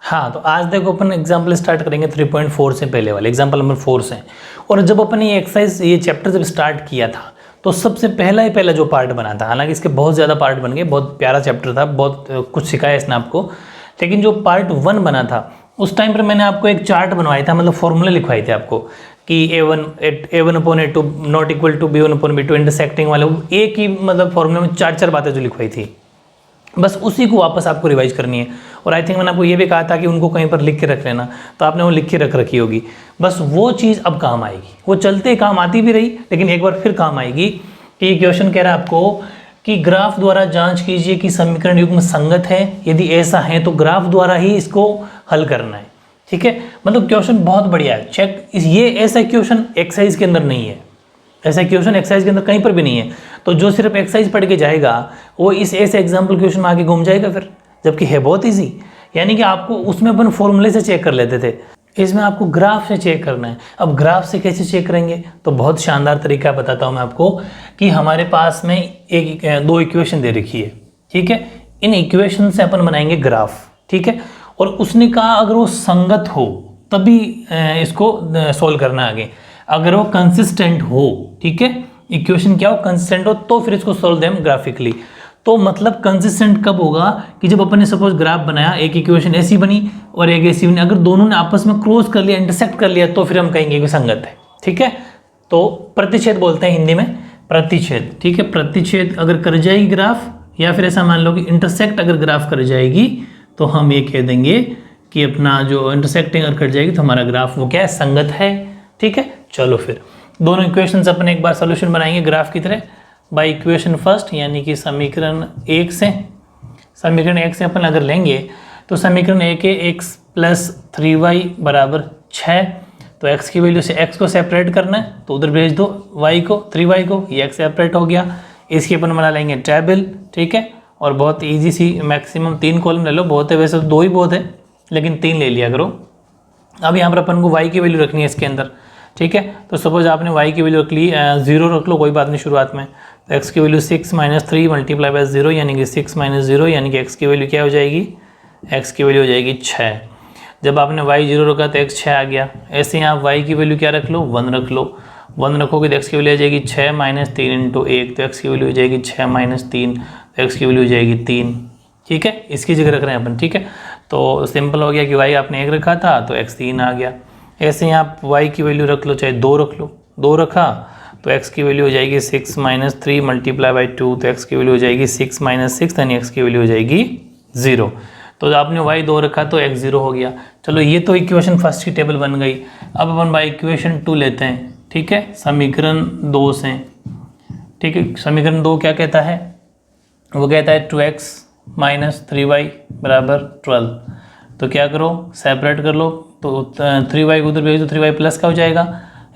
हाँ, तो आज देखो अपन एग्जाम्पल स्टार्ट करेंगे 3.4 से पहले वाले एग्जाम्पल नंबर 4 से। और जब अपन ये एक्सरसाइज ये चैप्टर जब स्टार्ट किया था तो सबसे पहला जो पार्ट बना था, हालांकि इसके बहुत ज़्यादा पार्ट बन गए, बहुत प्यारा चैप्टर था, बहुत कुछ सिखाया इसने आपको, लेकिन जो पार्ट 1 बना था उस टाइम पर मैंने आपको एक चार्ट बनवाया था, मतलब फॉर्मूले लिखवाए थे आपको कि A1/A2 not equal to B1/B2 intersecting वाले, एक ही मतलब फॉर्मूले में 4 बातें जो लिखवाई थी, बस उसी को वापस आपको रिवाइज करनी है। और आई थिंक मैंने आपको ये भी कहा था कि उनको कहीं पर लिख के रख लेना, तो आपने वो लिख के रख रखी होगी। बस वो चीज़ अब काम आएगी, वो चलते काम आती भी रही लेकिन एक बार फिर काम आएगी कि ये क्वेश्चन कह रहा है आपको कि ग्राफ द्वारा जांच कीजिए कि समीकरण युग्म संगत है, यदि ऐसा है तो ग्राफ द्वारा ही इसको हल करना है। ठीक है, मतलब क्वेश्चन बहुत बढ़िया है, चेक। ये ऐसा क्वेश्चन एक्सरसाइज के अंदर नहीं है, ऐसा क्वेश्चन एक्सरसाइज के अंदर कहीं पर भी नहीं है। तो जो सिर्फ एक्सरसाइज पढ़ के जाएगा वो इस ऐसे एग्जाम्पल क्वेश्चन में आके घूम जाएगा फिर, जबकि है बहुत इजी। यानी कि आपको उसमें अपन फॉर्मूले से चेक कर लेते थे, इसमें आपको ग्राफ से चेक करना है। अब ग्राफ से कैसे चेक करेंगे, तो बहुत शानदार तरीका बताता हूँ मैं आपको कि हमारे पास में दो इक्वेशन दे रखी है। ठीक है, इन इक्वेशन से अपन बनाएंगे ग्राफ। ठीक है, और उसने कहा अगर वो संगत हो तभी इसको सोल्व करना आगे, अगर वो कंसिस्टेंट हो। ठीक है, इक्वेशन क्या हो, कंसिस्टेंट हो, तो फिर इसको सोल्व देम ग्राफिकली। तो मतलब कंसिस्टेंट कब होगा कि जब अपन ने सपोज ग्राफ बनाया, एक इक्वेशन ऐसी बनी और एक ऐसी बनी, अगर दोनों ने आपस में क्रॉस कर लिया, इंटरसेक्ट कर लिया, तो फिर हम कहेंगे कि संगत है। ठीक है, तो प्रतिच्छेद बोलते हैं हिंदी में, प्रतिच्छेद। ठीक है, प्रतिच्छेद अगर कर जाएगी ग्राफ, या फिर ऐसा मान लो कि इंटरसेक्ट अगर ग्राफ कर जाएगी, तो हम ये कह देंगे कि अपना जो इंटरसेक्टिंग अगर कर जाएगी तो हमारा ग्राफ वो क्या है, संगत है। ठीक है, चलो फिर दोनों इक्वेशंस अपन एक बार सोल्यूशन बनाएंगे ग्राफ की तरह बाय इक्वेशन फर्स्ट, यानी कि समीकरण 1 से। समीकरण 1 से अपन अगर लेंगे तो समीकरण 1 है x + 3y = 6। तो x की वैल्यू से x को सेपरेट करना है, तो उधर भेज दो y को, 3y को, ये x सेपरेट हो गया। इसकी अपन बना लेंगे टेबल। ठीक है, और बहुत ईजी सी, मैक्सिमम 3 कॉलम ले लो, बहुत है वैसे तो 2 ही बहुत है, लेकिन 3 ले लिया करो। अब यहाँ पर अपन को y की वैल्यू रखनी है इसके अंदर। ठीक है, तो सपोज आपने y की वैल्यू रख ली 0 रख लो, कोई बात नहीं शुरुआत में। तो x की वैल्यू 6 - 3 × 0 यानी कि 6 - 0, यानी कि x की वैल्यू क्या हो जाएगी, x की वैल्यू हो जाएगी 6। जब आपने y 0 रखा तो x 6 आ गया। ऐसे ही आप y की वैल्यू क्या रख लो, 1 रख लो। 1 रखोगे तो x की वैल्यू आ जाएगी 6 - 3 × 1, तो x की वैल्यू हो जाएगी 6 - 3, तो x की वैल्यू हो जाएगी 3। ठीक है, इसकी जगह रख रहे हैं अपन। ठीक है, तो सिंपल हो गया कि y आपने 1 रखा था तो x 3 आ गया। ऐसे ही आप y की वैल्यू रख लो, चाहे 2 रख लो। 2 रखा तो x की वैल्यू हो जाएगी 6 - 3 × 2, तो x की वैल्यू हो जाएगी 6 - 6, यानी x की वैल्यू हो जाएगी 0। तो आपने y 2 रखा तो x 0 हो गया। चलो ये तो इक्वेशन फर्स्ट की टेबल बन गई। अब अपन बाय इक्वेशन 2 लेते हैं। ठीक है, समीकरण 2 से। ठीक है, समीकरण 2 क्या कहता है, वो कहता है 2x - 3y = 12। तो क्या करो, सेपरेट कर लो, तो 3y को उधर भेज दो, 3y प्लस का हो जाएगा,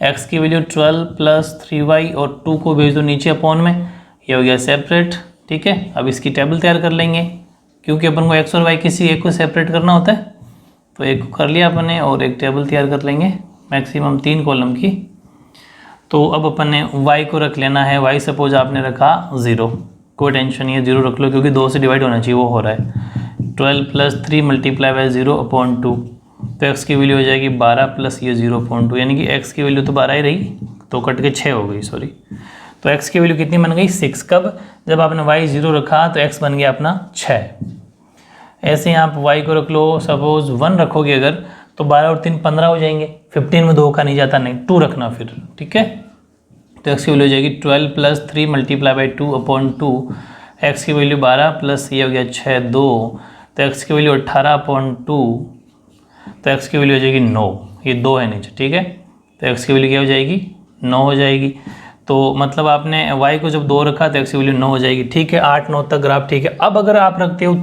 x की वैल्यू 12 + 3y और 2 को भेज दो नीचे अपॉन में, ये हो गया सेपरेट। ठीक है, अब इसकी टेबल तैयार कर लेंगे, क्योंकि अपन को x और y किसी एक को सेपरेट करना होता है। तो एक को कर लिया अपन ने, और एक टेबल तैयार कर लेंगे मैक्सिमम 3 कॉलम की। तो अब अपन ने y को रख लेना है, y सपोज आपने रखा 0, कोई टेंशन नहीं है, 0 रख लो, क्योंकि 2 से डिवाइड होना चाहिए, वो हो रहा है। 12 + 3 × 0/2, तो x की वैल्यू हो जाएगी 12 प्लस ये 0.2, यानी कि x की वैल्यू तो 12 ही रही, तो कट के 6 हो गई, सॉरी। तो x की वैल्यू कितनी बन गई, 6। कब, जब आपने y 0 रखा तो x बन गया अपना 6। ऐसे ही आप y को रख लो, सपोज 1 रखोगे अगर, तो 12 और 3 15 हो जाएंगे, 15 में 2 का नहीं जाता, नहीं 2 रखना फिर। ठीक है, तो x की वैल्यू हो जाएगी 12 + 3 × 2/2, x की वैल्यू 12 प्लस ये हो गया 6 2, तो x की वैल्यू 18/2, तो x की वैल्यू हो जाएगी 9, ये 2 है नीचे। ठीक है, तो x की वैल्यू क्या हो जाएगी, 9 हो जाएगी। तो मतलब आपने y को जब 2 रखा तो x की वैल्यू 9 हो जाएगी। ठीक है, 8 9 तक ग्राफ। ठीक है, अब अगर आप रखते हो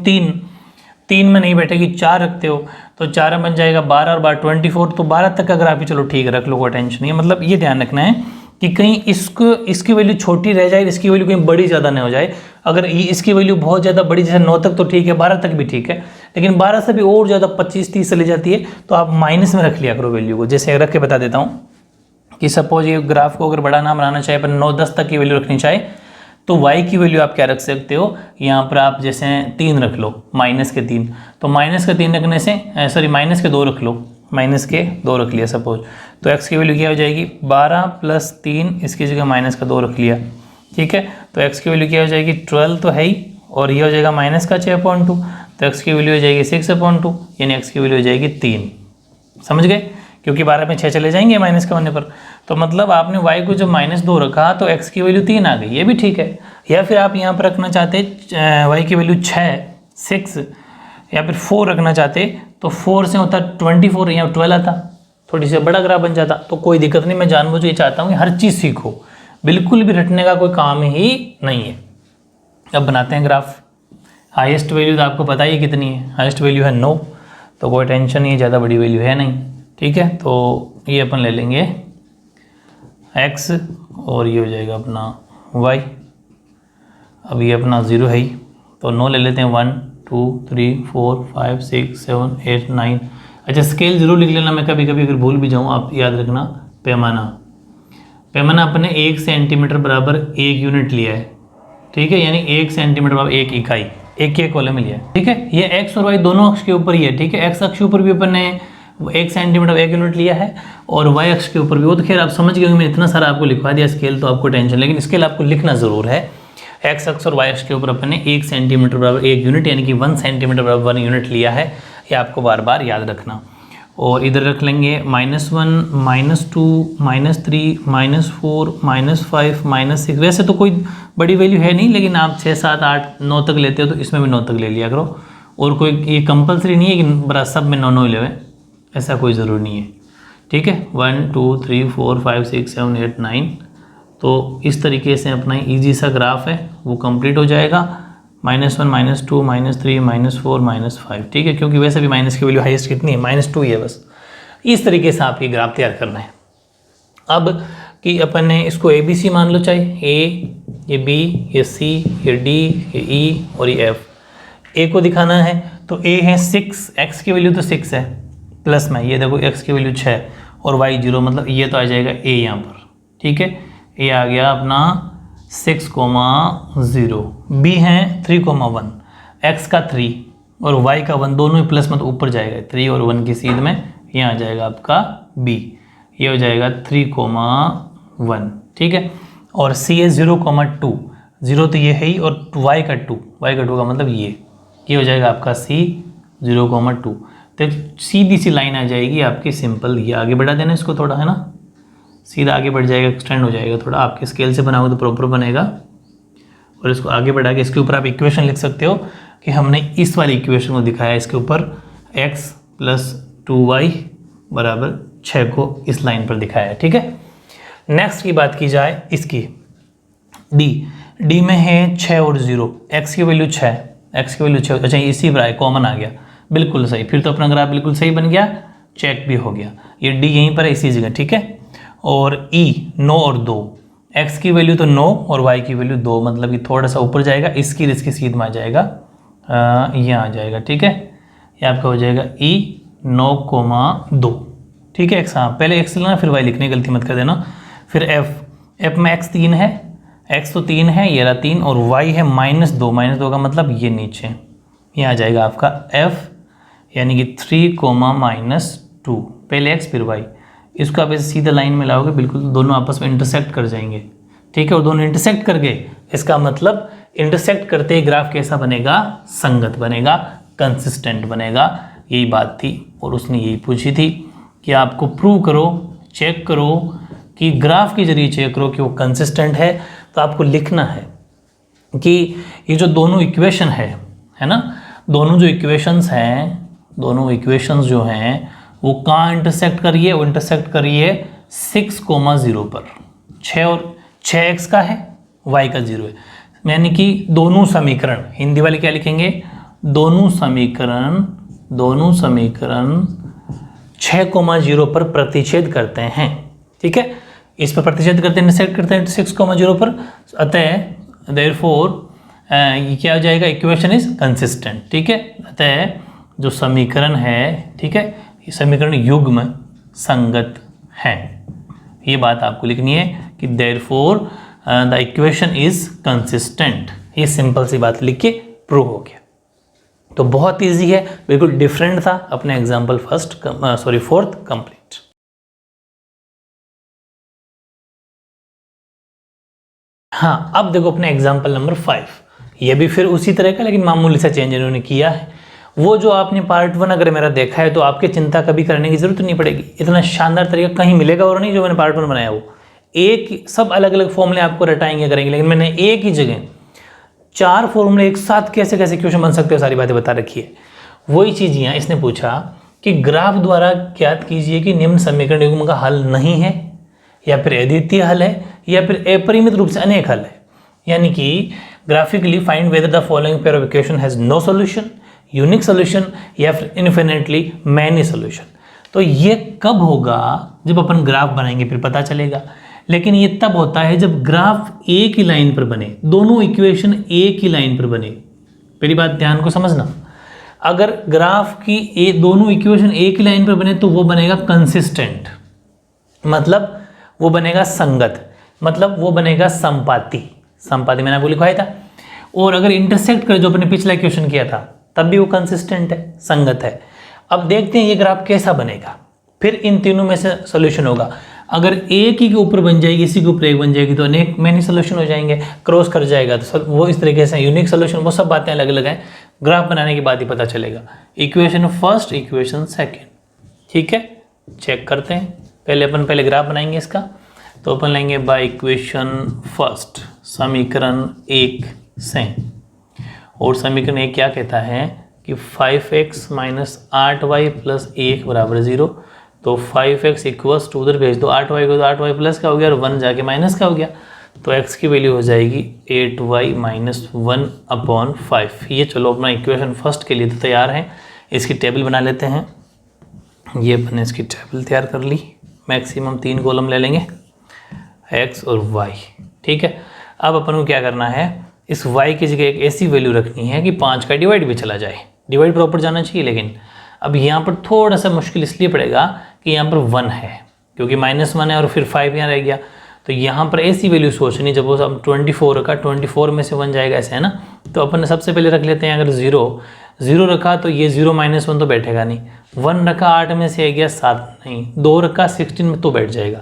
3 में नहीं बैठेगी, 4 रखते हो तो 4 में बन जाएगा 12 और 12 24, तो 12 तक का ग्राफ ही, चलो ठीक है रख लो, कोई टेंशन नहीं है। मतलब ये ध्यान रखना है कि कहीं इसकी वैल्यू छोटी रह जाए, इसकी वैल्यू कहीं बड़ी ज़्यादा नहीं हो जाए। अगर ये इसकी वैल्यू बहुत ज़्यादा बड़ी, जैसे 9 तक तो ठीक है, 12 तक भी ठीक है, लेकिन 12 से भी और ज़्यादा 25 30 चली जाती है, तो आप माइनस में रख लिया करो वैल्यू को। जैसे रख के बता देता हूँ कि सपोज ये ग्राफ को अगर बड़ा ना बनाना चाहे, पर 9 10 तक की वैल्यू रखनी चाहे, तो y की वैल्यू आप क्या रख सकते हो, यहाँ पर आप जैसे 3 रख लो, माइनस के 3, तो माइनस के 3 रखने से सॉरी माइनस के 2 रख लो, माइनस के 2 रख लिया सपोज, तो x की वैल्यू क्या हो जाएगी 12 + 3, इसकी जगह माइनस का 2 रख लिया, ठीक है। तो x की वैल्यू क्या हो जाएगी 12 तो है ही, और ये हो जाएगा माइनस का 6.2, तो x की वैल्यू हो जाएगी 6.2, यानी x की वैल्यू हो जाएगी 3। समझ गए, क्योंकि 12 में 6 चले जाएंगे माइनस के होने पर। तो मतलब आपने y को जब -2 रखा तो x की वैल्यू 3 आ गई, ये भी ठीक है। या फिर आप यहाँ पर रखना चाहते y की वैल्यू 6 या फिर 4 रखना चाहते, तो 4 से होता 24, यहाँ 12 आता, थोड़ी सी बड़ा ग्राफ बन जाता। तो कोई दिक्कत नहीं, मैं जानबूझ के चाहता हूँ कि हर चीज़ सीखो, बिल्कुल भी रटने का कोई काम ही नहीं है। अब बनाते हैं ग्राफ। हाईएस्ट वैल्यू तो आपको पता ही कितनी है, हाईएस्ट वैल्यू है 9, तो कोई टेंशन नहीं है, ज़्यादा बड़ी वैल्यू है नहीं, ठीक है। तो ये अपन ले लेंगे x और ये हो जाएगा अपना y। अब ये अपना 0 है ही, तो 9 ले लेते हैं, 1 2 3 4 5 6 7 8 9। अच्छा स्केल जरूर लिख लेना, मैं कभी कभी अगर भूल भी जाऊँ आप याद रखना। पैमाना अपने 1 सेंटीमीटर बराबर 1 यूनिट लिया है, ठीक है, यानी 1 सेंटीमीटर बराबर 1 इकाई, एक कॉलम में लिया है, ठीक है। ये x और y दोनों अक्ष के ऊपर ही है, ठीक है। x अक्ष के ऊपर भी अपन ने 1 सेंटीमीटर 1 यूनिट लिया है, और y अक्ष के ऊपर भी, वो तो खैर आप समझ गए, मैं इतना सारा आपको लिखवा दिया स्केल, तो आपको टेंशन, लेकिन स्केल आपको लिखना ज़रूर है। x अक्ष और y अक्ष के ऊपर अपन ने 1 सेंटीमीटर बराबर 1 यूनिट, यानी कि 1 सेंटीमीटर बराबर 1 यूनिट लिया है, ये आपको बार बार याद रखना। और इधर रख लेंगे -1 -2 -3 -4 -5 -6। वैसे तो कोई बड़ी वैल्यू है नहीं, लेकिन आप 6 7 8 9 तक लेते हो तो इसमें भी 9 तक ले लिया करो, और कोई ये कंपलसरी नहीं है कि बड़ा सब में 9 ले, ऐसा कोई ज़रूरी नहीं है, ठीक है। 1 2 3 4 5 6 7 8 9। तो इस तरीके से अपना ईजी सा ग्राफ है वो कंप्लीट हो जाएगा, -1 -2 -3 -4 -5, ठीक है, क्योंकि वैसे भी माइनस की वैल्यू हाईएस्ट कितनी है, -2 ही है बस। इस तरीके से आप ये ग्राफ तैयार करना है। अब कि अपन ने इसको ABC मान लो, चाहे A, ये B, ये C, ये D, ये E और ये F। A को दिखाना है तो A है 6, x की वैल्यू तो 6 है, प्लस में ये देखो x की वैल्यू 6 और y 0, मतलब ये तो आ जाएगा A यहाँ पर, ठीक है। A आ गया अपना 6,0, B है 3,1, x का 3 और y का 1, दोनों ही प्लस मतलब ऊपर जाएगा, 3 और 1 की सीध में, यहाँ आ जाएगा आपका B, ये हो जाएगा 3,1, ठीक है। और C है 0,2, 0 तो ये है ही, और y का 2 का मतलब ये हो जाएगा आपका C 0,2। तो सीधी सी लाइन आ जाएगी आपकी सिंपल, ये आगे बढ़ा देना इसको थोड़ा, है ना, सीधा आगे बढ़ जाएगा, एक्सटेंड हो जाएगा थोड़ा, आपके स्केल से बनाओगे तो प्रॉपर बनेगा। और इसको आगे बढ़ा के इसके ऊपर आप इक्वेशन लिख सकते हो कि हमने इस वाली इक्वेशन को दिखाया, इसके ऊपर x + 2y = 6 को इस लाइन पर दिखाया है, ठीक है। नेक्स्ट की बात की जाए इसकी D में है 6 और 0, x की वैल्यू 6, अच्छा इसी पर आए, कॉमन आ गया, बिल्कुल सही, फिर तो अपना ग्राफ बिल्कुल सही बन गया, चेक भी हो गया, ये D यहीं पर है इसी जगह, ठीक है। और E 9 और 2, x की वैल्यू तो 9 और y की वैल्यू 2, मतलब कि थोड़ा सा ऊपर जाएगा, इसकी सीध में आ जाएगा, यहाँ आ जाएगा, ठीक है। ये आपका हो जाएगा E 9,2, ठीक है। x, हाँ पहले x लेना फिर y लिखने की गलती मत कर देना। फिर F में x 3 है, x तो 3 है, ये रहा 3, और y है -2 का मतलब ये नीचे, ये आ जाएगा आपका F, यानी कि 3,-2, पहले x फिर y। इसको आप ऐसे सीधा लाइन में लाओगे, बिल्कुल दोनों आपस में इंटरसेक्ट कर जाएंगे, ठीक है। और दोनों इंटरसेक्ट करके, इसका मतलब इंटरसेक्ट करते ही ग्राफ कैसा बनेगा, संगत बनेगा, कंसिस्टेंट बनेगा, यही बात थी। और उसने यही पूछी थी कि आपको प्रूव करो, चेक करो कि ग्राफ के जरिए चेक करो कि वो कंसिस्टेंट है। तो आपको लिखना है कि ये जो दोनों इक्वेशन है ना, दोनों जो इक्वेशंस हैं, दोनों इक्वेशंस जो हैं वो कहाँ इंटरसेक्ट करिए, वो इंटरसेक्ट करिए 6,0 पर, 6 और 6x का है, y का 0 है, यानी कि दोनों समीकरण, हिंदी वाले क्या लिखेंगे, दोनों समीकरण 6,0 पर प्रतिच्छेद करते हैं, ठीक है। इस पर प्रतिच्छेद करते हैं, इंटरसेक्ट करते हैं 6,0 पर, अतः देयरफॉर ये क्या हो जाएगा, इक्वेशन इज कंसिस्टेंट, ठीक है। अतः जो समीकरण है, ठीक है, ये समीकरण युग्म संगत है, ये बात आपको लिखनी है कि therefore the equation is consistent. ये सिंपल सी बात लिख के प्रूव हो गया। तो बहुत इजी है, बिल्कुल डिफरेंट था अपने एग्जाम्पल फोर्थ कंप्लीट। हाँ, अब देखो अपने एग्जाम्पल नंबर 5, ये भी फिर उसी तरह का लेकिन मामूली सा चेंज इन्होंने किया है। वो जो आपने पार्ट 1 अगर मेरा देखा है तो आपके चिंता कभी करने की जरूरत नहीं पड़ेगी, इतना शानदार तरीका कहीं मिलेगा और नहीं जो मैंने पार्ट 1 बनाया वो। एक सब अलग अलग फॉर्मूले आपको रटाएंगे करेंगे, लेकिन मैंने एक ही जगह 4 फॉर्मूले एक साथ कैसे कैसे क्वेश्चन बन सकते हो सारी बातें बता रखी है। वही चीज़ यहाँ इसने पूछा कि ग्राफ द्वारा ज्ञात कीजिए कि निम्न समीकरण युग्म का हल नहीं है, या फिर अद्वितीय हल है, या फिर अपरिमित रूप से अनेक हल है। यानी कि graphically find whether the following pair of equation has no solution, unique solution, या फिर इन्फिनिटली मैनी सॉल्यूशन। तो ये कब होगा? जब अपन ग्राफ बनाएंगे फिर पता चलेगा। लेकिन ये तब होता है जब ग्राफ एक ही लाइन पर बने, दोनों इक्वेशन एक ही लाइन पर बने। पहली बात ध्यान को समझना, अगर ग्राफ की दोनों इक्वेशन एक ही लाइन पर बने तो वो बनेगा कंसिस्टेंट, मतलब वो बनेगा संगत, मतलब वो बनेगा संपाती। संपाती मैंने आपको लिखवाया था। और अगर इंटरसेक्ट करे जो अपने पिछला इक्वेशन किया था तब भी वो कंसिस्टेंट है, संगत है। अब देखते हैं ये ग्राफ कैसा बनेगा, फिर इन तीनों में से सोल्यूशन होगा। अगर एक ही के ऊपर बन जाएगी, इसी के ऊपर एक बन जाएगी तो अनेक मैनी सोल्यूशन हो जाएंगे, क्रॉस कर जाएगा तो वो इस तरीके से यूनिक सोल्यूशन। वो सब बातें अलग अलग हैं, ग्राफ बनाने के बाद ही पता चलेगा। इक्वेशन फर्स्ट, इक्वेशन सेकेंड, ठीक है। चेक करते हैं, पहले ग्राफ बनाएंगे इसका। तो अपन लेंगे बाय इक्वेशन फर्स्ट समीकरण 1 से, और समीकरण 1 क्या कहता है कि 5x माइनस 8y प्लस 1 बराबर 0। तो 5x इक्वल्स टू उधर भेज दो 8y को, तो 8y प्लस का हो गया और 1 जाके माइनस का हो गया। तो x की वैल्यू हो जाएगी 8y माइनस 1/5। ये चलो अपना इक्वेशन फर्स्ट के लिए तो तैयार है। इसकी टेबल बना लेते हैं। ये अपने इसकी टेबल तैयार कर ली। मैक्सिमम 3 कॉलम ले लेंगे, x और y, ठीक है। अब अपन को क्या करना है, इस y की जगह एक ऐसी वैल्यू रखनी है कि 5 का डिवाइड भी चला जाए। डिवाइड प्रॉपर जाना चाहिए, लेकिन अब यहाँ पर थोड़ा सा मुश्किल इसलिए पड़ेगा कि यहाँ पर 1 है, क्योंकि -1 है और फिर 5 यहाँ रह गया। तो यहाँ पर ऐसी वैल्यू सोचनी, जब वो सब 24 रखा, 24 में से 1 जाएगा, ऐसे है ना। तो अपन ने सबसे पहले रख लेते हैं, अगर 0 रखा तो ये 0 - 1 तो बैठेगा नहीं। 1 रखा 8 में से गया 7 नहीं, 2 रखा 16 में तो बैठ जाएगा।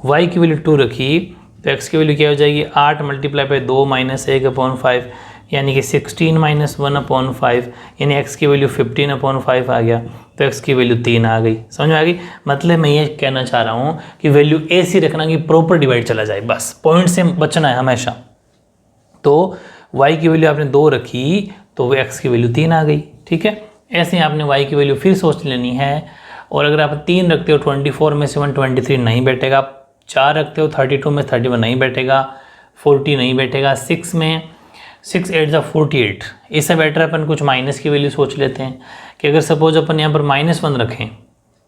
y की वैल्यू 2 रखी तो x की वैल्यू क्या हो जाएगी 8 × 2 - 1/5, यानी कि 16 - 1/5, यानी x की वैल्यू 15/5 आ गया। तो x की वैल्यू 3 आ गई। समझ में आ गई? मतलब मैं ये कहना चाह रहा हूँ कि वैल्यू ऐसी रखना कि प्रॉपर डिवाइड चला जाए, बस पॉइंट से बचना है हमेशा। तो y की वैल्यू आपने 2 रखी तो x की वैल्यू 3 आ गई, ठीक है। ऐसे ही आपने y की वैल्यू फिर सोच लेनी है। और अगर आप 3 रखते हो 24 में से 123 नहीं बैठेगा, 4 रखते हो 32 में 31 नहीं बैठेगा, 40 नहीं बैठेगा, 6 में 6 8 = 48। इससे बेटर अपन कुछ माइनस की वैल्यू सोच लेते हैं कि अगर सपोज अपन यहाँ पर -1 रखें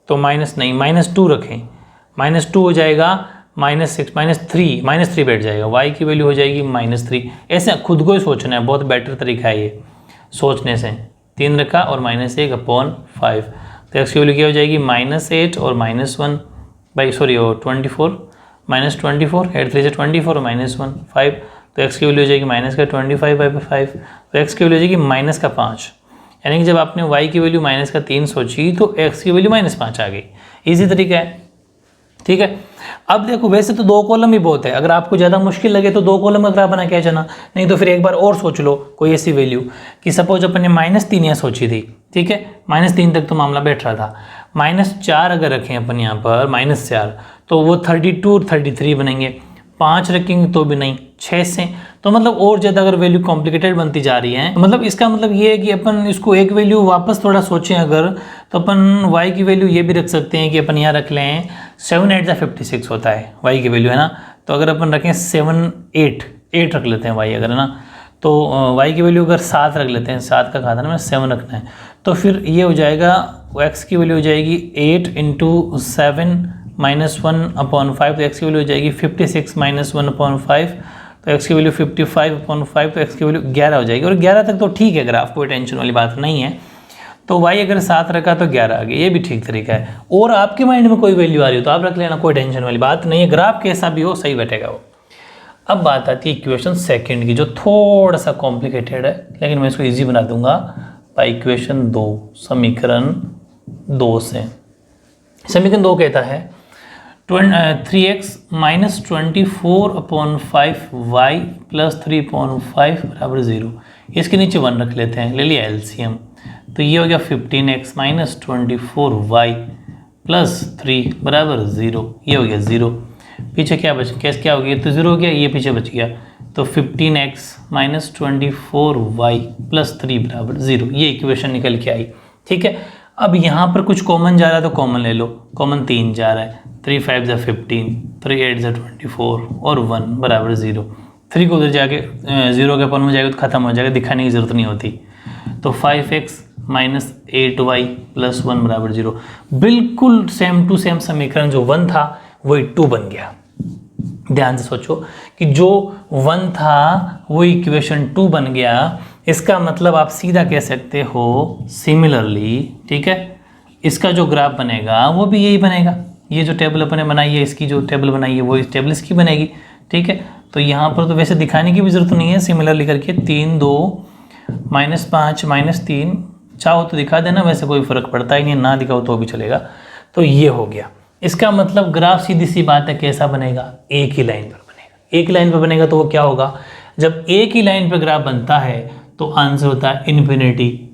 तो -2 रखें, -2 हो जाएगा, -3 बैठ जाएगा, y की वैल्यू हो जाएगी -3। ऐसे खुद को ही सोचना है, बहुत बेटर तरीका है ये सोचने से। 3 रखा और -1/5, तो x की वैल्यू क्या हो जाएगी -8 और -1 24 -24, 8 3 से 24 और -1 5। तो x की वैल्यू हो जाएगी -25/5। तो x की वैल्यू हो जाएगी -5। यानी कि जब आपने y की वैल्यू -3 सोची तो x की वैल्यू -5 आ गई। इजी तरीका है, ठीक है। अब देखो, वैसे तो 2 कॉलम ही बहुत है, अगर आपको ज़्यादा मुश्किल लगे तो 2 कॉलम का ग्राफ बना के जाना, नहीं तो फिर एक बार और सोच लो कोई ऐसी वैल्यू कि सपोज अपन ने -3 यहाँ सोची थी, ठीक है। -3 तक तो मामला बैठ रहा था। -4 अगर रखें अपन यहाँ पर -4 तो वो 32 और 33 बनेंगे। 5 रखेंगे तो भी नहीं, 6 से तो मतलब और ज़्यादा अगर वैल्यू कॉम्प्लिकेटेड बनती जा रही है, मतलब इसका मतलब ये है कि अपन इसको एक वैल्यू वापस थोड़ा सोचें अगर, तो अपन y की वैल्यू ये भी रख सकते हैं कि अपन यहाँ रख लें 7 8 = 56 होता है y की वैल्यू, है ना। तो अगर अपन रखें 7 8 रख लेते हैं y अगर, है ना। तो y की वैल्यू अगर 7 रख लेते हैं, 7 का खाता ना 7 रखना है, तो फिर ये हो जाएगा x की वैल्यू हो जाएगी 8 × 7 -1/5। तो x की वैल्यू हो जाएगी 56 - 1/5, तो x की वैल्यू 55/5, तो x की वैल्यू 11 हो जाएगी। और 11 तक तो ठीक है ग्राफ, कोई टेंशन वाली बात नहीं है। तो y अगर 7 रखा तो 11 आ गया, ये भी ठीक तरीका है। और आपके माइंड में कोई वैल्यू आ रही हो तो आप रख लेना, कोई टेंशन वाली बात नहीं है। ग्राफ कैसा भी हो सही बैठेगा वो। अब बात आती है इक्वेशन सेकंड की, जो थोड़ा सा कॉम्प्लिकेटेड है, लेकिन मैं इसको इजी बना दूंगा बाय इक्वेशन 2, समीकरण 2 से। समीकरण 2 कहता है 3x माइनस 24/5y प्लस 3/5 बराबर 0। इसके नीचे 1 रख लेते हैं, ले लिया एलसीएम, तो ये हो गया 15x माइनस 24y प्लस 3 बराबर 0, ये हो गया 0। पीछे क्या बच कैसे क्या हो गया, तो 0 हो गया, ये पीछे बच गया, तो 15x माइनस 24y प्लस 3 बराबर 0, ये इक्वेशन निकल के आई। ठीक है, अब यहाँ पर कुछ कॉमन जा रहा है तो कॉमन ले लो, कॉमन 3 जा रहा है, 3 5 = 15, 3 8 = 24 और 1 बराबर 0। 3 को उधर जाके 0 के अपन में जाएगा तो खत्म हो जाएगा, दिखाने की ज़रूरत नहीं होती। तो 5x माइनस 8y प्लस 1 बराबर 0, बिल्कुल सेम टू सेम समीकरण जो 1 था वही 2 बन गया। ध्यान से सोचो कि जो 1 था वो इक्वेशन 2 बन गया, इसका मतलब आप सीधा कह सकते हो सिमिलरली, ठीक है, इसका जो ग्राफ बनेगा वो भी यही बनेगा। ये जो टेबल अपने बनाई है, इसकी जो टेबल बनाई है वो इस टेबल इसकी बनेगी। ठीक है, तो यहाँ पर तो वैसे दिखाने की भी ज़रूरत नहीं है, सिमिलरली करके 3 2 -5 -3 चाहो तो दिखा देना, वैसे कोई फ़र्क पड़ता ही नहीं, ना दिखाओ तो भी चलेगा। तो ये हो गया, इसका मतलब ग्राफ सीधी सी बात है कैसा बनेगा, एक ही लाइन पर बनेगा। एक लाइन पर बनेगा तो वो क्या होगा, जब एक ही लाइन पर ग्राफ बनता है तो आंसर होता है इन्फिनेटली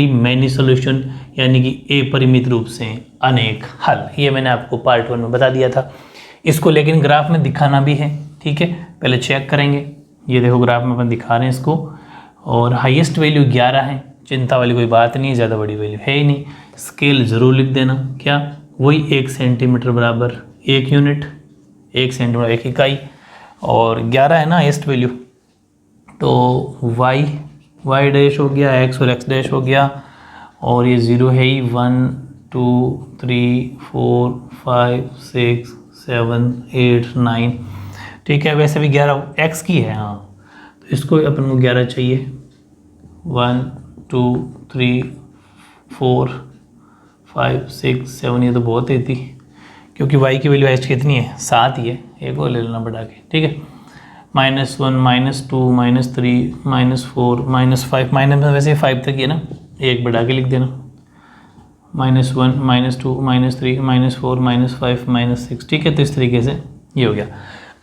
मैनी सोल्यूशन, यानी कि अपरिमित रूप से अनेक हल। ये मैंने आपको पार्ट 1 में बता दिया था। इसको लेकिन ग्राफ में दिखाना भी है। ठीक है, पहले चेक करेंगे, ये देखो ग्राफ में अपन दिखा रहे हैं इसको, और हाईएस्ट वैल्यू 11 है, चिंता वाली कोई बात नहीं, ज़्यादा बड़ी वैल्यू है ही नहीं। स्केल ज़रूर लिख देना, क्या वही 1 सेंटीमीटर बराबर 1 यूनिट, 1 सेंटीमीटर 1 इकाई, और 11 है ना हाईएस्ट वैल्यू, तो y डैश हो गया, x और x डैश हो गया, और ये 0 है ही, 1 2 3 4 5 6 7 8 9। ठीक है, वैसे भी 11 x की है, हाँ, तो इसको अपन को 11 चाहिए। 1 2 3 4 5 6 7, ये तो बहुत ही थी, क्योंकि y की वैल्यू हाईएस्ट कितनी है, 7 ही है, एक और ले लेना बढ़ा के। ठीक है, -1 -2 -3 -4 -5, माइनस में वैसे 5 तक है ना, एक बढ़ा के लिख देना, -1 -2 -3 -4 -5 -6। ठीक है, तो इस तरीके से ये हो गया।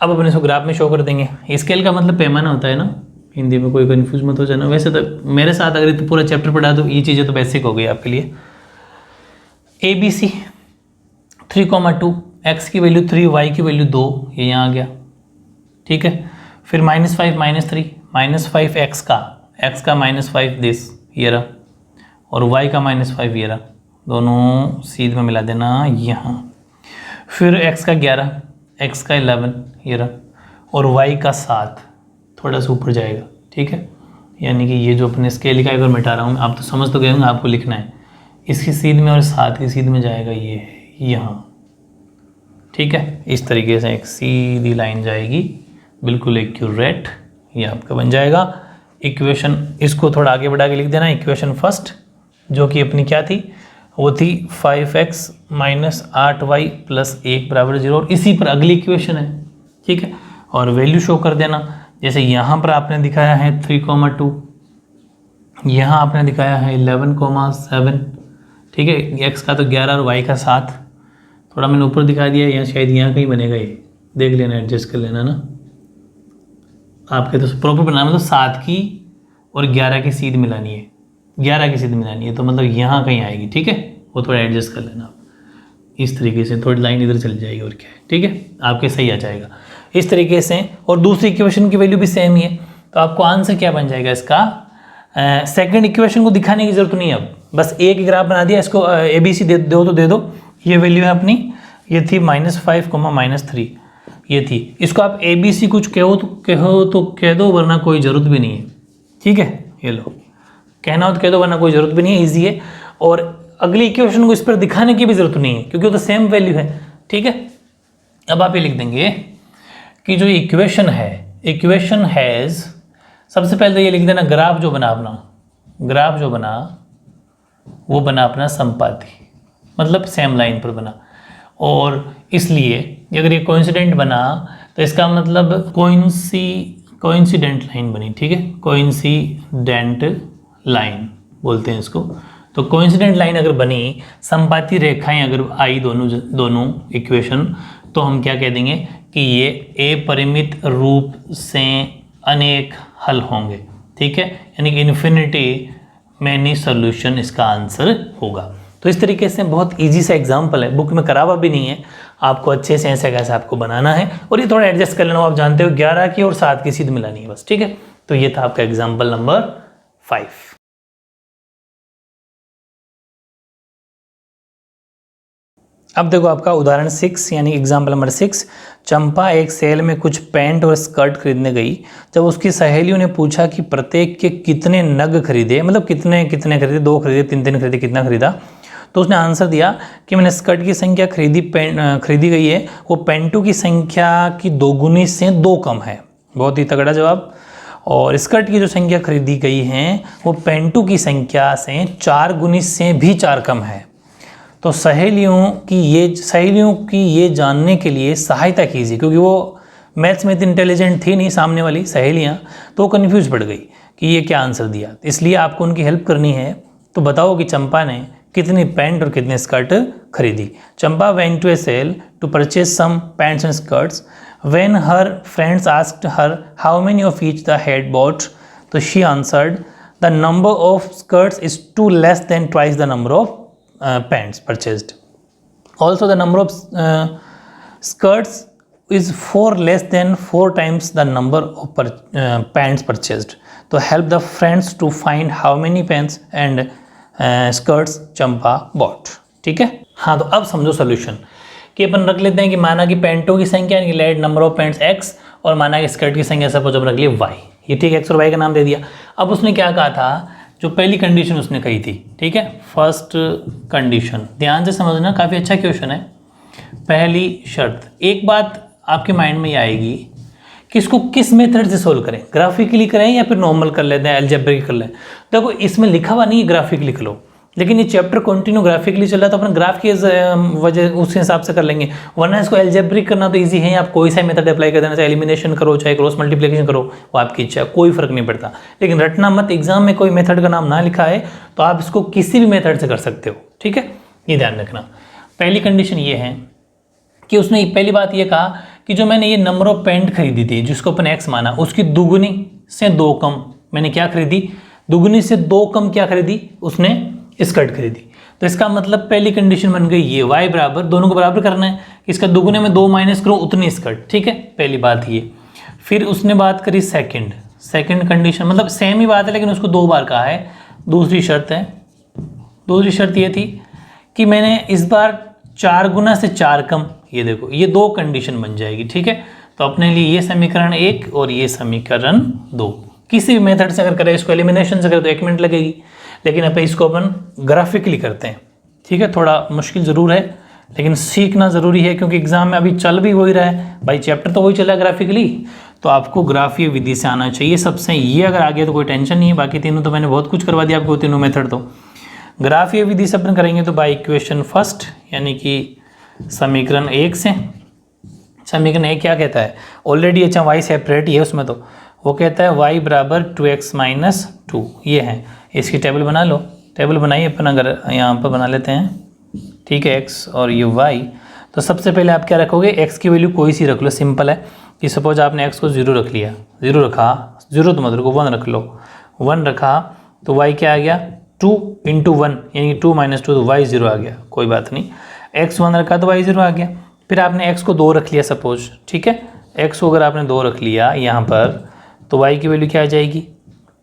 अब अपन इसको ग्राफ में शो कर देंगे। स्केल का मतलब पैमाना होता है ना, हिंदी में कोई कन्फ्यूज मत हो जाना। वैसे तो मेरे साथ अगर तो पूरा चैप्टर पढ़ा तो ये चीज़ें तो बेसिक हो गई आपके लिए। ABC 3,2, x की वैल्यू 3, y की वैल्यू 2, ये यहाँ आ गया। ठीक है, फिर -5 -3 -5 x का -5 दिस ये रहा, और y का -5 ये रहा, दोनों सीध में मिला देना यहाँ। फिर x का 11, x का 11 ये रहा, और y का 7 थोड़ा सा ऊपर जाएगा। ठीक है, यानी कि ये जो अपने स्केल लिखा है अगर मिटा रहा हूँ, आप तो समझ तो गए होंगे, आपको लिखना है इसकी सीध में और 7 की सीध में जाएगा ये यहाँ। ठीक है, इस तरीके से एक सीधी लाइन जाएगी, बिल्कुल एक्यूरेट, ये आपका बन जाएगा इक्वेशन। इसको थोड़ा आगे बढ़ा के लिख देना, इक्वेशन फर्स्ट जो कि अपनी क्या थी, वो थी 5x माइनस 8y प्लस 1 बराबर 0, और इसी पर अगली इक्वेशन है। ठीक है, और वैल्यू शो कर देना, जैसे यहाँ पर आपने दिखाया है 3,2, यहाँ आपने दिखाया है 11,7। ठीक है, x का तो 11 और y का 7, थोड़ा मैंने ऊपर दिखा दिया, या शायद यहाँ कहीं बनेगा, ये देख लेना, एडजस्ट कर लेना ना। आपके तो प्रॉपर बनाना, मतलब 7 की और 11 की सीध मिलानी है, 11 की सीध मिलानी है, तो मतलब यहाँ कहीं आएगी। ठीक है, वो थोड़ा एडजस्ट कर लेना आप, इस तरीके से थोड़ी लाइन इधर चल जाएगी, और क्या है। ठीक है, आपके सही आ जाएगा इस तरीके से। और दूसरी इक्वेशन की वैल्यू भी सेम ही है, तो आपको आंसर क्या बन जाएगा इसका, सेकंड इक्वेशन को दिखाने की जरूरत नहीं है, अब बस एक ग्राफ बना दिया, इसको ABC दे दो तो दे दो। ये वैल्यू है अपनी, ये थी -5, -3 ये थी। इसको आप ABC कुछ कहो तो कह दो, वरना कोई ज़रूरत भी नहीं है। ठीक है, ये लो, कहना हो तो कह दो, वरना कोई ज़रूरत भी नहीं है, ईजी है। और अगली इक्वेशन को इस पर दिखाने की भी ज़रूरत नहीं है, क्योंकि वो तो सेम वैल्यू है। ठीक है, अब आप ये लिख देंगे कि जो इक्वेशन है, इक्वेशन हैज़, सबसे पहले तो ये लिख देना ग्राफ जो बना अपना, ग्राफ जो बना वो बना अपना संपाती, मतलब सेम लाइन पर बना। और इसलिए अगर ये कोइंसिडेंट बना तो इसका मतलब कोइंसिडेंट लाइन बनी, ठीक है, कोइंसिडेंट लाइन बोलते हैं इसको। तो कोइंसिडेंट लाइन अगर बनी, समपाती रेखाएं अगर आई दोनों इक्वेशन, तो हम क्या कह देंगे कि ये अपरिमित रूप से अनेक हल होंगे, ठीक है, यानी कि इन्फिनिटी मैनी सॉल्यूशन इसका आंसर होगा। तो इस तरीके से बहुत इजी सा एग्जाम्पल है, बुक में करा हुआ भी नहीं है, आपको अच्छे से ऐसे कैसे आपको बनाना है, और ये थोड़ा एडजस्ट कर लेना, आप जानते हो 11 की और 7 की सीध मिलानी है बस, ठीक है। तो ये था आपका एग्जाम्पल नंबर 5। अब देखो आपका उदाहरण 6 यानी एग्जाम्पल नंबर 6। चंपा एक सेल में कुछ पैंट और स्कर्ट खरीदने गई। जब उसकी सहेलियों ने पूछा कि प्रत्येक के कितने नग खरीदे, मतलब कितने कितने खरीदे, 2 खरीदे, 3 खरीदे, कितना खरीदा, तो उसने आंसर दिया कि मैंने स्कर्ट की संख्या खरीदी गई है, वो पैंटों की संख्या की 2 गुनी से 2 कम है। बहुत ही तगड़ा जवाब। और स्कर्ट की जो संख्या खरीदी गई है वो पैंटों की संख्या से 4 गुनी से भी 4 कम है। तो सहेलियों की ये जानने के लिए सहायता कीजिए, क्योंकि वो मैथ्स में इतनी इंटेलिजेंट थी नहीं सामने वाली सहेलियाँ, तो वो कन्फ्यूज पड़ गई कि ये क्या आंसर दिया, इसलिए आपको उनकी हेल्प करनी है। तो बताओ कि चंपा ने कितनी पैंट और कितने स्कर्ट खरीदी। Champa went to a sale to purchase some pants and skirts. When her friends asked her how many of each the had bought, तो she answered the number of skirts is 2 less than twice the number of pants purchased. Also the number of skirts is 4 less than 4 times the number of pants purchased. To help the friends to find how many pants and skirts Champa bought. ठीक है। हाँ, तो अब समझो solution कि अपन रख लेते हैं कि माना कि पैंटों की संख्या यानी let number of pants x और माना कि स्कर्ट की संख्या सपोज अब रख लिए y, ये ठीक है, x और y का नाम दे दिया। अब उसने क्या कहा था, जो पहली कंडीशन उसने कही थी, ठीक है, फर्स्ट कंडीशन, ध्यान से समझना, काफ़ी अच्छा क्वेश्चन है। पहली शर्त, एक बात आपके माइंड में ये आएगी कि इसको किस मेथड से सोल्व करें, ग्राफिकली करें या फिर नॉर्मल कर लेते हैं, अलजेब्रिक कर लें। देखो इसमें लिखा हुआ नहीं है ग्राफिकली कर लो, लेकिन ये चैप्टर कंटिन्यू ग्राफिकली चल रहा है, तो अपन ग्राफ की वजह उस हिसाब से कर लेंगे, वरना इसको एल्जेब्रिक करना तो इजी है, आप कोई सा मेथड अप्लाई कर देना, चाहे एलिमिनेशन करो चाहे क्रॉस मल्टीप्लिकेशन करो, वो आपकी इच्छा, कोई फर्क नहीं पड़ता। लेकिन रटना मत, एग्जाम में कोई मेथड का नाम ना लिखा है तो आप इसको किसी भी मेथड से कर सकते हो, ठीक है, ये ध्यान रखना। पहली कंडीशन ये है कि उसने पहली बात ये कहा कि जो मैंने ये नंबर ऑफ पैंट खरीदी थी जिसको अपन एक्स माना, उसकी 2 गुनी से 2 कम मैंने क्या खरीदी, 2 गुनी से 2 कम क्या खरीदी, उसने स्कर्ट खरीदी। तो इसका मतलब पहली कंडीशन बन गई ये, y बराबर, दोनों को बराबर करना है, इसका 2 गुने में 2 माइनस करो उतनी स्कर्ट, ठीक है, पहली बात ये। फिर उसने बात करी सेकंड कंडीशन, मतलब सेम ही बात है लेकिन उसको 2 बार कहा है। दूसरी शर्त ये थी कि मैंने इस बार 4 गुना से 4 कम, ये देखो ये 2 कंडीशन बन जाएगी, ठीक है। तो अपने लिए ये समीकरण 1 और ये समीकरण 2, किसी भी मेथड से अगर करें, इसको एलिमिनेशन से करें तो 1 मिनट लगेगी, लेकिन अब इसको अपन ग्राफिकली करते हैं, ठीक है। थोड़ा मुश्किल ज़रूर है लेकिन सीखना ज़रूरी है, क्योंकि एग्जाम में अभी चल भी वही रहा है भाई, चैप्टर तो वही चला ग्राफिकली, तो आपको ग्राफीय विधि से आना चाहिए सबसे। ये अगर आ गया तो कोई टेंशन नहीं है, बाकी तीनों तो मैंने बहुत कुछ करवा दिया आपको, तीनों मेथड। तो ग्राफीय विधि से अपन करेंगे तो बाई इक्वेशन फर्स्ट, यानी कि समीकरण 1 से। समीकरण 1 क्या कहता है, ऑलरेडी अच्छा वाई सेपरेट ही है उसमें, तो वो कहता है y बराबर 2x माइनस 2, ये है। इसकी टेबल बना लो, टेबल बनाइए अपन, अगर यहाँ पर बना लेते हैं, ठीक है, x और ये y। तो सबसे पहले आप क्या रखोगे, x की वैल्यू कोई सी रख लो, सिंपल है कि सपोज आपने x को 0 रख लिया, 0 रखा, 0 तो मत रखो, 1 रख लो, 1 रखा तो y क्या आ गया, 2 इंटू 1 यानी कि 2 माइनस 2, तो y 0 आ गया, कोई बात नहीं। x 1 रखा तो y 0 आ गया। फिर आपने x को 2 रख लिया सपोज, ठीक है, x को अगर आपने 2 रख लिया यहाँ पर, तो y की वैल्यू क्या आ जाएगी,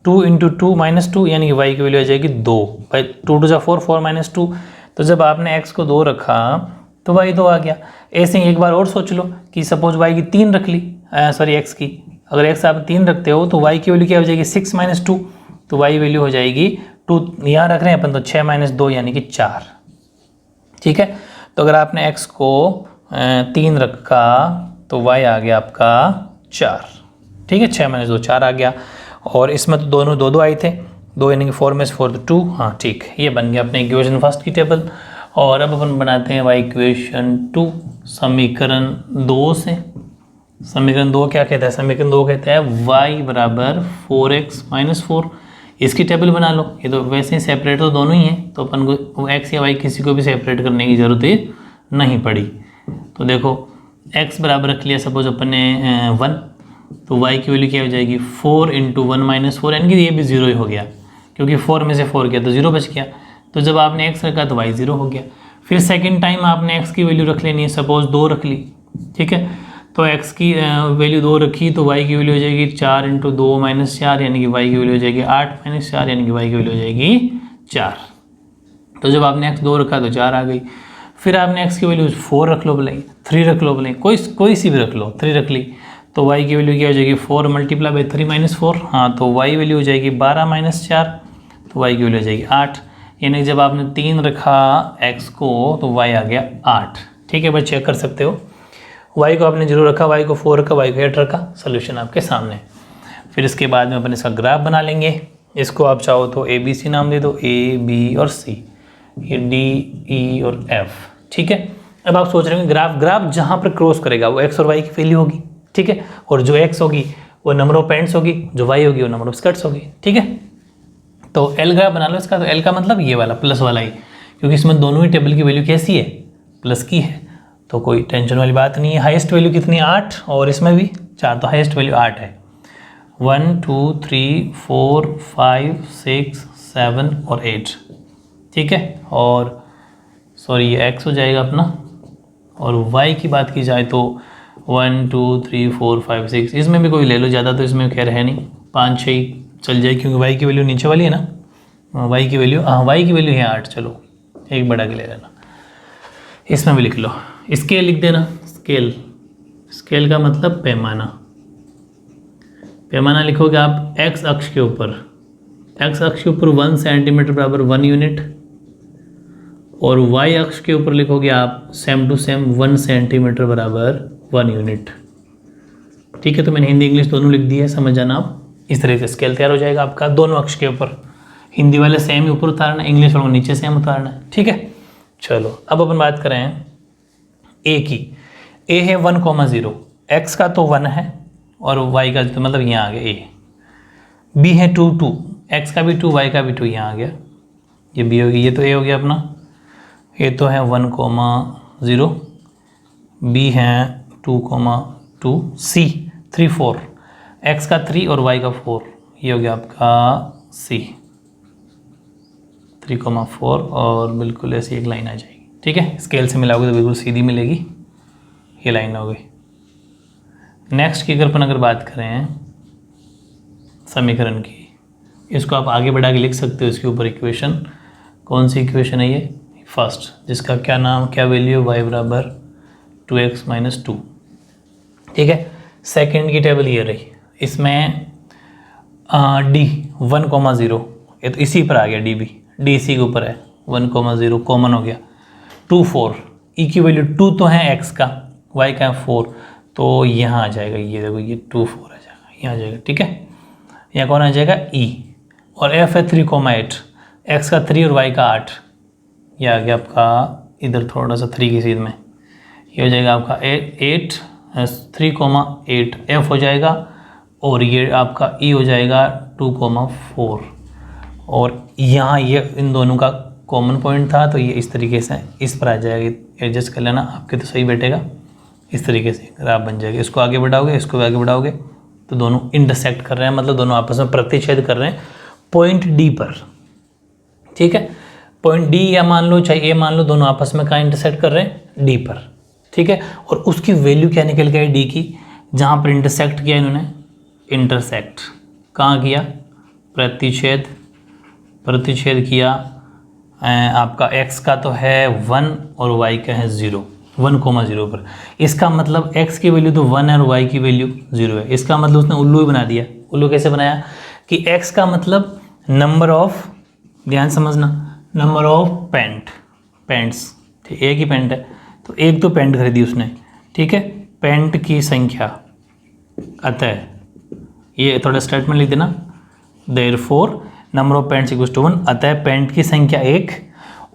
2 इंटू 2 माइनस 2 यानी कि y की वैल्यू आ जाएगी 2, भाई 2 टू 4, 4 माइनस 2। तो जब आपने x को 2 रखा तो y 2 आ गया। ऐसे ही एक बार और सोच लो कि सपोज y की 3 रख ली, x की, अगर x आप 3 रखते हो तो y की वैल्यू क्या हो जाएगी, 6 माइनस 2, तो y वैल्यू हो जाएगी 2, यहाँ रख रहे हैं अपन तो 6 माइनस 2 यानी कि 4, ठीक है। तो अगर आपने x को 3 रखा तो y आ गया आपका 4, ठीक है, 6 माइनस 2 4 आ गया। और इसमें तो दोनों 2 आए थे, 2 यानी कि 4 में से 4 तो 2, हाँ ठीक, ये बन गया अपने इक्वेशन फर्स्ट की टेबल। और अब अपन बनाते हैं y इक्वेशन 2 समीकरण 2 से, समीकरण 2 क्या कहता है? समीकरण 2 कहता है y बराबर 4x माइनस 4। इसकी टेबल बना लो, ये तो वैसे ही सेपरेट तो दोनों ही हैं, तो अपन को x या y किसी को भी सेपरेट करने की ज़रूरत नहीं पड़ी। तो देखो x बराबर रख लिया सपोज अपन ने 1, तो y की वैल्यू क्या हो जाएगी 4 इंटू 1 माइनस 4, यानी कि ये भी 0 ही हो गया, क्योंकि 4 में से 4 गया तो 0 बच गया। तो जब आपने x रखा तो y 0 हो गया। फिर सेकेंड टाइम आपने x की वैल्यू रख लेनी है, सपोज 2 रख ली, ठीक है। तो x की वैल्यू 2 रखी तो y की वैल्यू हो जाएगी 4 इंटू 2 माइनस 4, यानी कि y की वैल्यू हो जाएगी 8 माइनस 4, यानी कि y की वैल्यू हो जाएगी 4। तो जब आपने x 2 रखा तो 4 आ गई। फिर आपने x की वैल्यू 4 रख लो भले, 3 रख लो भले, कोई सी भी रख लो, 3 रख ली, तो y की वैल्यू क्या हो जाएगी 4 मल्टीप्लाई बाई 3 माइनस 4, हाँ तो y वैल्यू हो जाएगी 12 माइनस 4, तो y की वैल्यू हो जाएगी 8। यानी जब आपने 3 रखा x को तो y आ गया 8। ठीक है भाई, चेक कर सकते हो। y को आपने 0 रखा, y को 4 रखा, y को 8 रखा, सोल्यूशन आपके सामने। फिर इसके बाद में अपन इसका ग्राफ बना लेंगे। इसको आप चाहो तो ABC नाम दे दो, A, B और C, ये D, E और F। ठीक है, अब आप सोच रहे होंगे ग्राफ जहाँ पर क्रॉस करेगा वो x और y की वैल्यू होगी, ठीक है, और जो x होगी वो नंबर ऑफ पैंट्स होगी, जो y होगी वो नंबर ऑफ स्कर्ट्स होगी। ठीक है, तो L ग्राफ बना लो इसका। तो L का मतलब ये वाला प्लस वाला ही, क्योंकि इसमें दोनों ही टेबल की वैल्यू कैसी है, प्लस की है, तो कोई टेंशन वाली बात नहीं है। हाईएस्ट वैल्यू कितनी 8, और इसमें भी 4, तो हाईएस्ट वैल्यू 8 है। 1 2 3 4 5 6 7 और 8। ठीक है, और सॉरी ये x हो जाएगा अपना, और y की बात की जाए तो 1 2 3 4 5 6, इसमें भी कोई ले लो, ज़्यादा तो इसमें खैर है नहीं, 5 6 ही चल जाए, क्योंकि y की वैल्यू नीचे वाली है ना, y की वैल्यू y की वैल्यू है 8, चलो एक बड़ा के ले लेना। इसमें भी लिख लो, स्केल लिख देना, स्केल का मतलब पैमाना। पैमाना लिखोगे आप x अक्ष के ऊपर, 1 सेंटीमीटर बराबर 1 यूनिट, और y अक्ष के ऊपर लिखोगे आप सेम टू सेम 1 सेंटीमीटर बराबर 1 यूनिट। ठीक है, तो मैंने हिंदी इंग्लिश दोनों लिख दी है, समझ जाना आप। इस तरह से स्केल तैयार हो जाएगा आपका दोनों अक्ष के ऊपर। हिंदी वाले सेम ही ऊपर उतारना है, इंग्लिश वालों नीचे सेम उतारना है। ठीक है, चलो अब अपन बात करें a की। a है 1,0, x का तो 1 है, और y का तो मतलब यहाँ आ गया a। b है 2 2, x का भी 2 y का भी 2, यहाँ आ गया, ये b होगी, ये तो a हो गया अपना। a तो है 1,0, b है 2,2, c 3 4, x का 3 और y का 4, ये हो गया आपका c 3,4, और बिल्कुल ऐसी एक लाइन आ जाएगी। ठीक है, स्केल से मिलाओगे तो बिल्कुल सीधी मिलेगी, ये लाइन हो गई। नेक्स्ट की अगर बात करें समीकरण की, इसको आप आगे बढ़ा के लिख सकते हो। इसके ऊपर इक्वेशन, कौन सी इक्वेशन है ये, फर्स्ट, जिसका क्या वैल्यू है y बराबर 2x माइनस 2। ठीक है, सेकेंड की टेबल ये रही, इसमें d 1,0, ये तो इसी पर आ गया, d इसी के ऊपर है, 1,0 कॉमन हो गया। 2 4, e की वैल्यू 2 तो है x का, y का 4, तो यहाँ आ जाएगा, ये देखो ये 2 4 आ जाएगा, यहाँ आ जाएगा। ठीक है, यहाँ कौन आ जाएगा e, और f है 3,8, x का 3 और y का 8, ये आ गया आपका इधर थोड़ा सा 3 की सीध में, ये हो जाएगा आपका 8 3,8 f हो जाएगा, और ये आपका e हो जाएगा 2,4, और यहाँ ये इन दोनों का कॉमन पॉइंट था, तो ये इस तरीके से इस पर आ जाएगा, एडजस्ट कर लेना, आपके तो सही बैठेगा। इस तरीके से ग्राफ बन जाएगा। इसको आगे बढ़ाओगे, इसको आगे बढ़ाओगे, तो दोनों इंटरसेक्ट कर रहे हैं, मतलब दोनों आपस में प्रतिच्छेद कर रहे हैं पॉइंट डी पर। ठीक है, पॉइंट डी या मान लो चाहे ए मान लो, दोनों आपस में कहाँ इंटरसेक्ट कर रहे हैं, डी पर। ठीक है, और उसकी वैल्यू क्या निकल गई डी की, जहाँ पर इंटरसेक्ट किया इन्होंने, इंटरसेक्ट कहाँ किया, प्रतिच्छेद किया। आपका x का तो है 1 और y का है 0, 1,0 पर। इसका मतलब x की वैल्यू तो 1 है और y की वैल्यू 0 है। इसका मतलब उसने उल्लू ही बना दिया। उल्लू कैसे बनाया कि x का मतलब नंबर ऑफ, ध्यान समझना, नंबर ऑफ पैंट्स, ठीक, एक ही पैंट है तो एक तो पैंट खरीदी उसने, ठीक है, पैंट की संख्या, अतः ये थोड़ा स्टेटमेंट लिख देना, therefore number of points equals to 1, अतः पैंट की संख्या 1।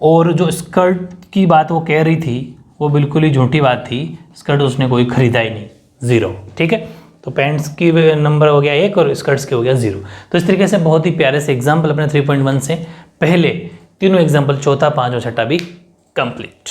और जो स्कर्ट की बात वो कह रही थी वो बिल्कुल ही झूठी बात थी, स्कर्ट उसने कोई ख़रीदा ही नहीं, 0। ठीक है, तो पैंट्स की नंबर हो गया 1 और स्कर्ट्स के हो गया 0। तो इस तरीके से बहुत ही प्यारे से एग्जाम्पल अपने 3.1 से पहले तीनों एग्जाम्पल चौथा, 5 और छठा भी कंप्लीट।